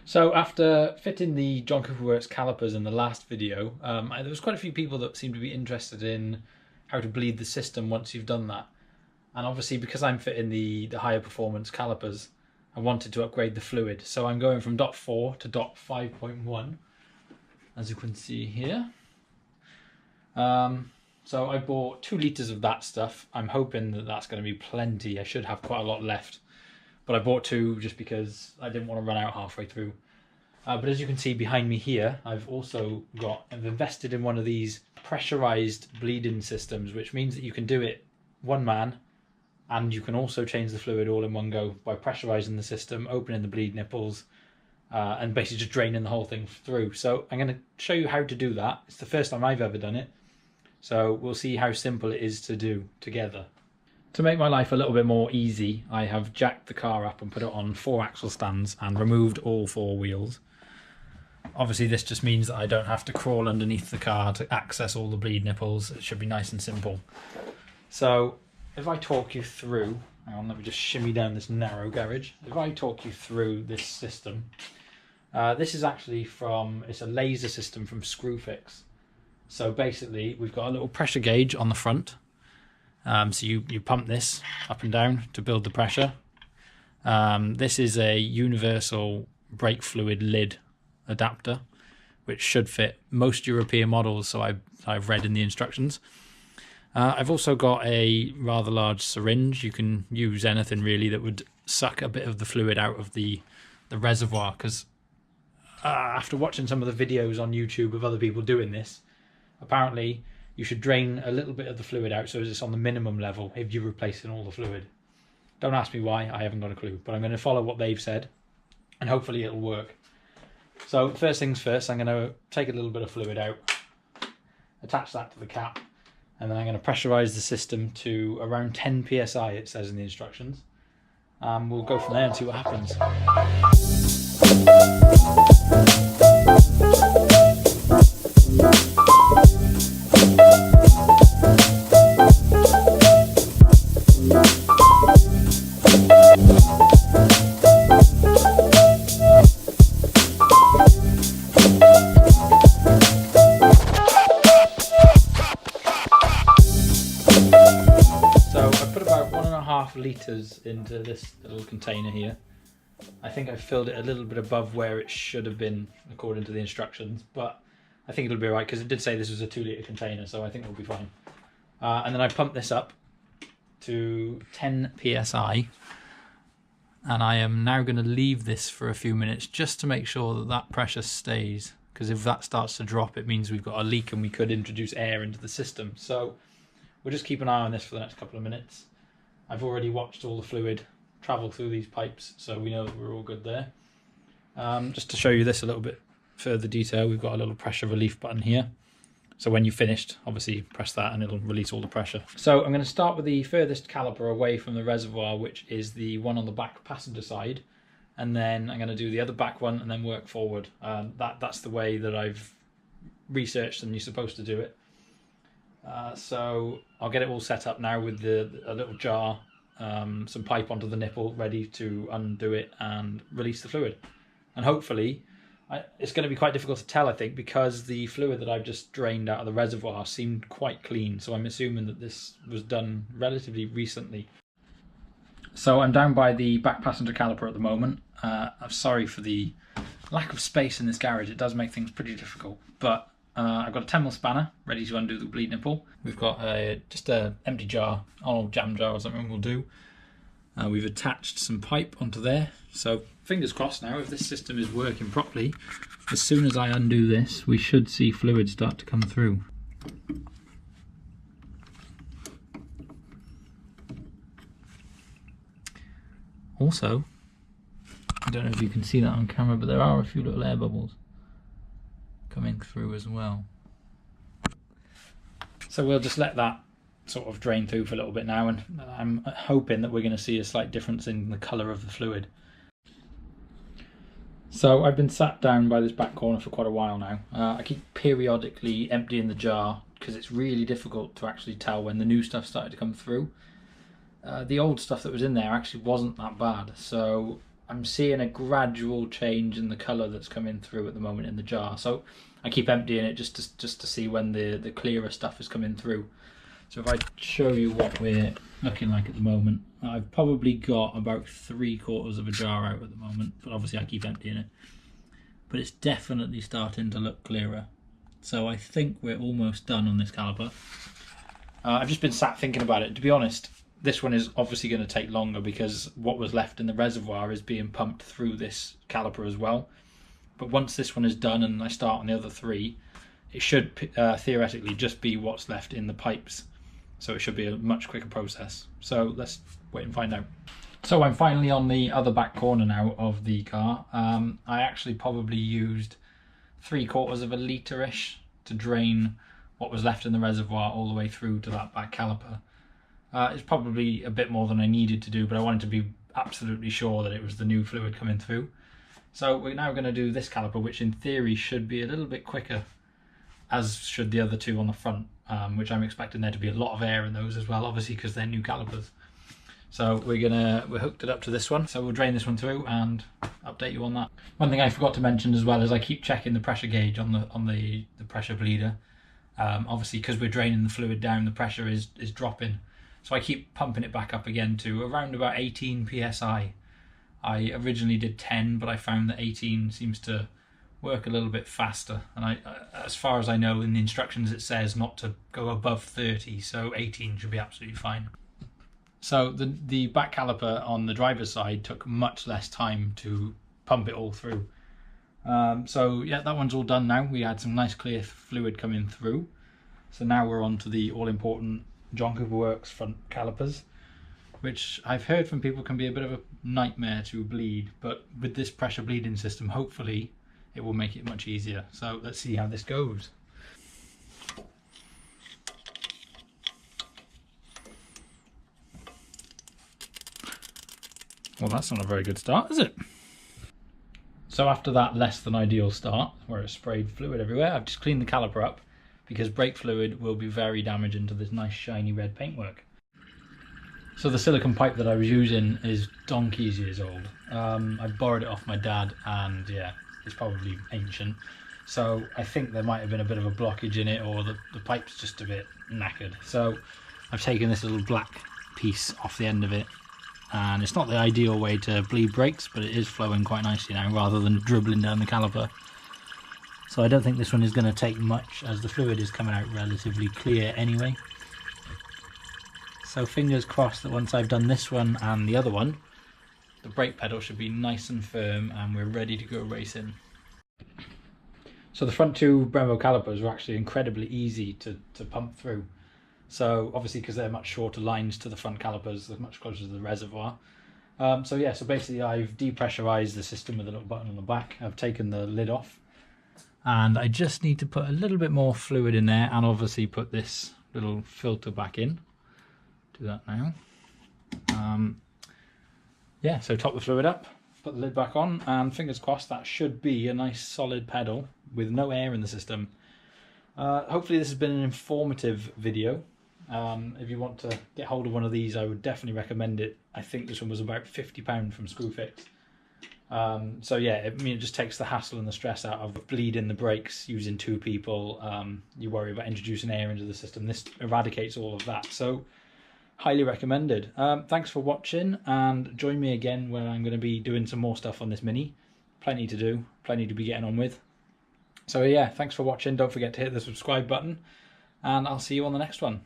So after fitting the John Cooper Works calipers in the last video, there was quite a few people that seemed to be interested in how to bleed the system once you've done that. And obviously because I'm fitting the higher performance calipers, I wanted to upgrade the fluid. So I'm going from .4 to .5.1, as you can see here. So I bought 2 litres of that stuff. I'm hoping that that's going to be plenty. I should have quite a lot left. But I bought 2 just because I didn't want to run out halfway through. But as you can see behind me here, I've invested in one of these pressurized bleeding systems, which means that you can do it one man, and you can also change the fluid all in one go by pressurizing the system, opening the bleed nipples, and basically just draining the whole thing through. So I'm going to show you how to do that. It's the first time I've ever done it. So we'll see how simple it is to do together. To make my life a little bit more easy, I have jacked the car up and put it on 4 axle stands and removed all 4 wheels. Obviously this just means that I don't have to crawl underneath the car to access all the bleed nipples. It should be nice and simple. So if I talk you through, hang on, let me just shimmy down this narrow garage. If I talk you through this system, this is actually it's a laser system from Screwfix. So basically we've got a little pressure gauge on the front. So you pump this up and down to build the pressure. This is a universal brake fluid lid adapter, which should fit most European models, so I've read in the instructions. I've also got a rather large syringe. You can use anything really that would suck a bit of the fluid out of the reservoir, because after watching some of the videos on YouTube of other people doing this, apparently you should drain a little bit of the fluid out so it's on the minimum level if you're replacing all the fluid. Don't ask me why, I haven't got a clue, but I'm going to follow what they've said and hopefully it'll work. So first things first, I'm going to take a little bit of fluid out, attach that to the cap, and then I'm going to pressurize the system to around 10 psi, it says in the instructions. We'll go from there and see what happens. Litres into this little container here. I think I filled it a little bit above where it should have been according to the instructions, but I think it'll be alright because it did say this was a 2-litre container, so I think it'll be fine. And then I pump this up to 10 psi, and I am now going to leave this for a few minutes just to make sure that that pressure stays, because if that starts to drop it means we've got a leak and we could introduce air into the system. So we'll just keep an eye on this for the next couple of minutes. I've already watched all the fluid travel through these pipes, so we know that we're all good there. Just to show you this a little bit further detail, we've got a little pressure relief button here. So when you've finished, obviously press that and it'll release all the pressure. So I'm going to start with the furthest caliper away from the reservoir, which is the one on the back passenger side. And then I'm going to do the other back one and then work forward. That's the way that I've researched and you're supposed to do it. So I'll get it all set up now with a little jar, some pipe onto the nipple, ready to undo it and release the fluid. And hopefully, it's going to be quite difficult to tell, I think, because the fluid that I've just drained out of the reservoir seemed quite clean. So I'm assuming that this was done relatively recently. So I'm down by the back passenger caliper at the moment. I'm sorry for the lack of space in this garage. It does make things pretty difficult, but I've got a 10mm spanner ready to undo the bleed nipple. We've got just an empty jar, an old jam jar or something will do. We've attached some pipe onto there. So fingers crossed now, if this system is working properly, as soon as I undo this, we should see fluid start to come through. Also, I don't know if you can see that on camera, but there are a few little air bubbles coming through as well. So we'll just let that sort of drain through for a little bit now, and I'm hoping that we're going to see a slight difference in the colour of the fluid. So I've been sat down by this back corner for quite a while now. I keep periodically emptying the jar because it's really difficult to actually tell when the new stuff started to come through. The old stuff that was in there actually wasn't that bad, so I'm seeing a gradual change in the colour that's coming through at the moment in the jar. So I keep emptying it just to see when the clearer stuff is coming through. So if I show you what we're looking like at the moment, I've probably got about 3/4 of a jar out at the moment, but obviously I keep emptying it. But it's definitely starting to look clearer. So I think we're almost done on this caliper. I've just been sat thinking about it. To be honest, this one is obviously going to take longer because what was left in the reservoir is being pumped through this caliper as well. But once this one is done and I start on the other 3, it should theoretically just be what's left in the pipes. So it should be a much quicker process. So let's wait and find out. So I'm finally on the other back corner now of the car. I actually probably used 3/4 of a litre-ish to drain what was left in the reservoir all the way through to that back caliper. It's probably a bit more than I needed to do, but I wanted to be absolutely sure that it was the new fluid coming through. So we're now going to do this caliper, which in theory should be a little bit quicker, as should the other 2 on the front, which I'm expecting there to be a lot of air in those as well, obviously because they're new calipers. So we're hooked it up to this one, so we'll drain this one through and update you on that. One thing I forgot to mention as well is I keep checking the pressure gauge on the pressure bleeder. Obviously because we're draining the fluid down, the pressure is dropping. So I keep pumping it back up again to around about 18 psi. I originally did 10, but I found that 18 seems to work a little bit faster. And as far as I know, in the instructions it says not to go above 30, so 18 should be absolutely fine. So the back caliper on the driver's side took much less time to pump it all through. So yeah, that one's all done now. We had some nice clear fluid coming through. So now we're on to the all-important John Cooper Works front calipers, which I've heard from people can be a bit of a nightmare to bleed, but with this pressure bleeding system, hopefully it will make it much easier. So let's see how this goes. Well, that's not a very good start, is it? So after that less than ideal start, where it sprayed fluid everywhere, I've just cleaned the caliper up because brake fluid will be very damaging to this nice shiny red paintwork. So the silicone pipe that I was using is donkey's years old. I borrowed it off my dad, and yeah, it's probably ancient. So I think there might have been a bit of a blockage in it, or the pipe's just a bit knackered. So I've taken this little black piece off the end of it, and it's not the ideal way to bleed brakes, but it is flowing quite nicely now rather than dribbling down the caliper. So I don't think this one is going to take much, as the fluid is coming out relatively clear anyway. So fingers crossed that once I've done this one and the other one, the brake pedal should be nice and firm and we're ready to go racing. So the front 2 Brembo calipers were actually incredibly easy to pump through. So obviously because they're much shorter lines to the front calipers, they're much closer to the reservoir. So yeah, so basically I've depressurized the system with a little button on the back. I've taken the lid off, and I just need to put a little bit more fluid in there, and obviously put this little filter back in. Do that now. Yeah, so top the fluid up, put the lid back on, and fingers crossed that should be a nice solid pedal with no air in the system. Hopefully this has been an informative video. If you want to get hold of one of these, I would definitely recommend it. I think this one was about £50 from Screwfix. So yeah, it just takes the hassle and the stress out of bleeding the brakes using 2 people. You worry about introducing air into the system. This eradicates all of that. So highly recommended. Thanks for watching, and join me again when I'm going to be doing some more stuff on this Mini. Plenty to do, plenty to be getting on with. So yeah, thanks for watching. Don't forget to hit the subscribe button, and I'll see you on the next one.